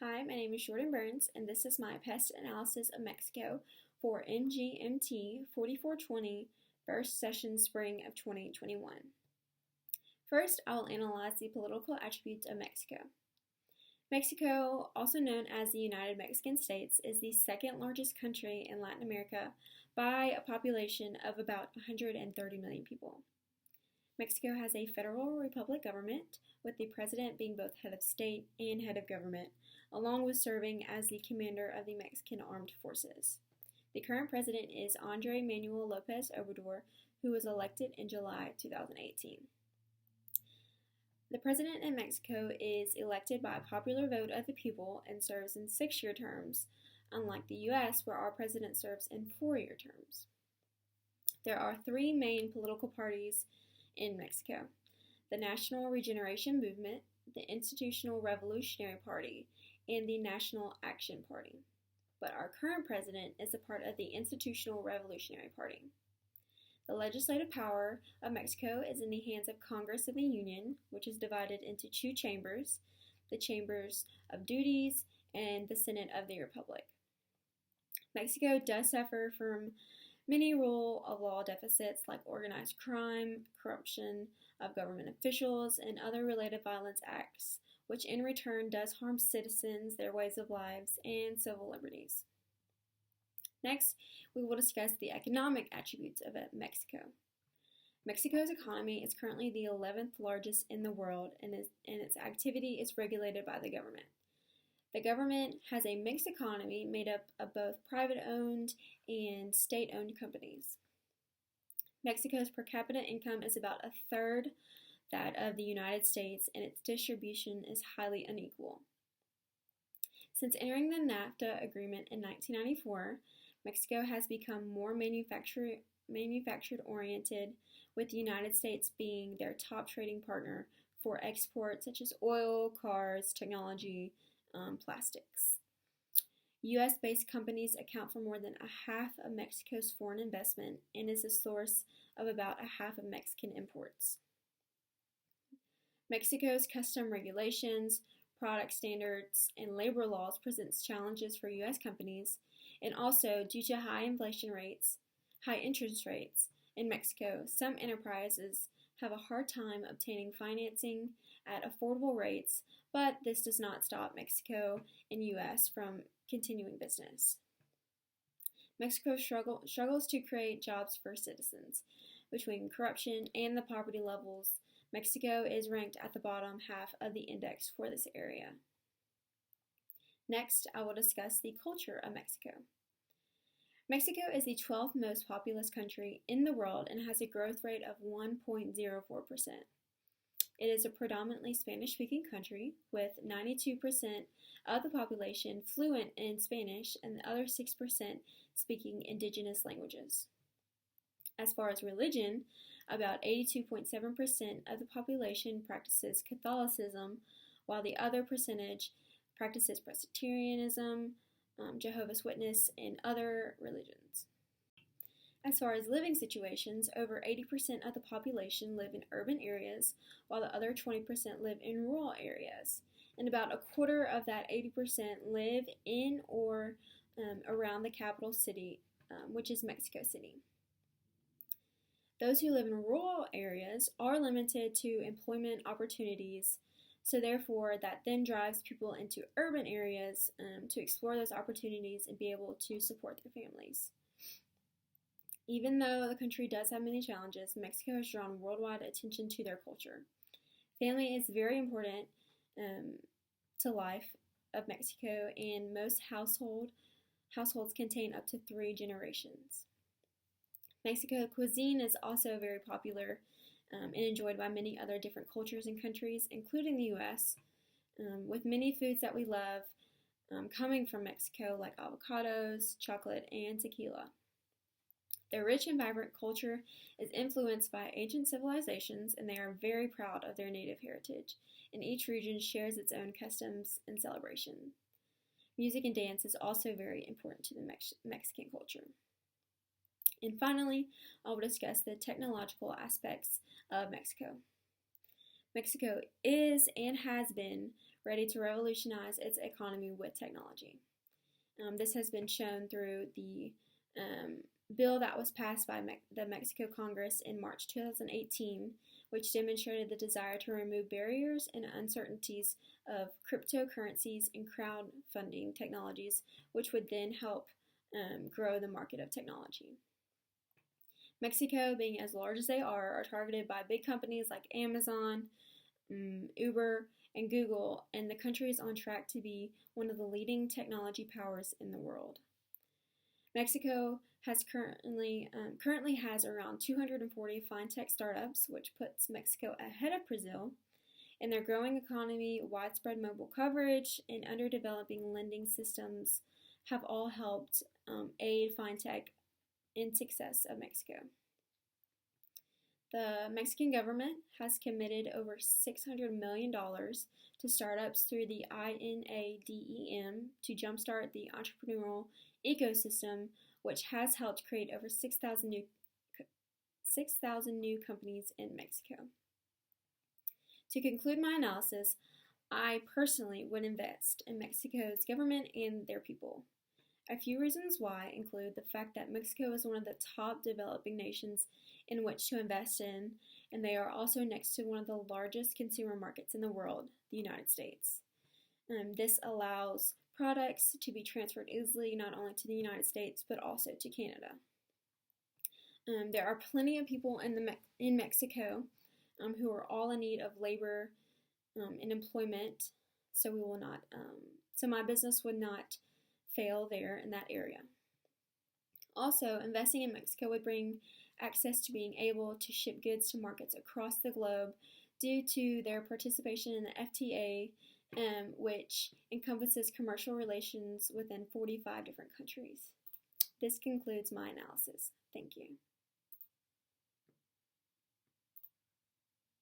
Hi, my name is Jordan Burns, and this is my PEST analysis of Mexico for MGMT 4420, first session spring of 2021. First, I will analyze the political attributes of Mexico. Mexico, also known as the United Mexican States, is the second largest country in Latin America by a population of about 130 million people. Mexico has a federal republic government, with the president being both head of state and head of government, along with serving as the commander of the Mexican Armed Forces. The current president is Andrés Manuel López Obrador, who was elected in July 2018. The president in Mexico is elected by a popular vote of the people and serves in 6-year terms, unlike the U.S., where our president serves in 4-year terms. There are 3 main political parties in Mexico: the National Regeneration Movement, the Institutional Revolutionary Party, and the National Action Party. But our current president is a part of the Institutional Revolutionary Party. The legislative power of Mexico is in the hands of Congress of the Union, which is divided into 2 chambers, the Chambers of Duties and the Senate of the Republic. Mexico does suffer from many rule of law deficits like organized crime, corruption of government officials, and other related violence acts, which in return does harm citizens, their ways of lives, and civil liberties. Next, we will discuss the economic attributes of Mexico. Mexico's economy is currently the 11th largest in the world, and its activity is regulated by the government. The government has a mixed economy made up of both private-owned and state-owned companies. Mexico's per capita income is about 1/3 that of the United States, and its distribution is highly unequal. Since entering the NAFTA agreement in 1994, Mexico has become more manufactured-oriented, with the United States being their top trading partner for exports such as oil, cars, technology, plastics. U.S.-based companies account for more than 1/2 of Mexico's foreign investment and is a source of about 1/2 of Mexican imports. Mexico's custom regulations, product standards, and labor laws presents challenges for U.S. companies, and also due to high interest rates in Mexico, some enterprises have a hard time obtaining financing at affordable rates, but this does not stop Mexico and U.S. from continuing business. Mexico struggles to create jobs for citizens. Between corruption and the poverty levels, Mexico is ranked at the bottom half of the index for this area. Next, I will discuss the culture of Mexico. Mexico is the 12th most populous country in the world and has a growth rate of 1.04%. It is a predominantly Spanish-speaking country, with 92% of the population fluent in Spanish and the other 6% speaking indigenous languages. As far as religion, about 82.7% of the population practices Catholicism, while the other percentage practices Presbyterianism, Jehovah's Witness, and other religions. As far as living situations, over 80% of the population live in urban areas, while the other 20% live in rural areas. And about 1/4 of that 80% live in or around the capital city, which is Mexico City. Those who live in rural areas are limited to employment opportunities, so therefore that then drives people into urban areas to explore those opportunities and be able to support their families. Even though the country does have many challenges, Mexico has drawn worldwide attention to their culture. Family is very important to life of Mexico, and most households contain up to 3 generations. Mexico cuisine is also very popular and enjoyed by many other different cultures and countries, including the U.S., with many foods that we love coming from Mexico, like avocados, chocolate, and tequila. Their rich and vibrant culture is influenced by ancient civilizations, and they are very proud of their native heritage, and each region shares its own customs and celebration. Music and dance is also very important to the Mexican culture. And finally, I will discuss the technological aspects of Mexico. Mexico is and has been ready to revolutionize its economy with technology. This has been shown through the bill that was passed by the Mexico Congress in March 2018, which demonstrated the desire to remove barriers and uncertainties of cryptocurrencies and crowdfunding technologies, which would then help grow the market of technology. Mexico, being as large as they are targeted by big companies like Amazon, Uber, and Google, and the country is on track to be one of the leading technology powers in the world. Mexico has currently has around 240 fintech startups, which puts Mexico ahead of Brazil. And their growing economy, widespread mobile coverage, and underdeveloping lending systems have all helped aid fintech in success of Mexico. The Mexican government has committed over $600 million to startups through the INADEM to jumpstart the entrepreneurial ecosystem, which has helped create over 6,000 new companies in Mexico. To conclude my analysis, I personally would invest in Mexico's government and their people. A few reasons why include the fact that Mexico is one of the top developing nations in which to invest in, and they are also next to one of the largest consumer markets in the world, the United States. This allows products to be transferred easily not only to the United States but also to Canada. There are plenty of people in Mexico who are all in need of labor and employment, so my business would not fail there in that area. Also, investing in Mexico would bring access to being able to ship goods to markets across the globe due to their participation in the FTA, which encompasses commercial relations within 45 different countries. This concludes my analysis. Thank you.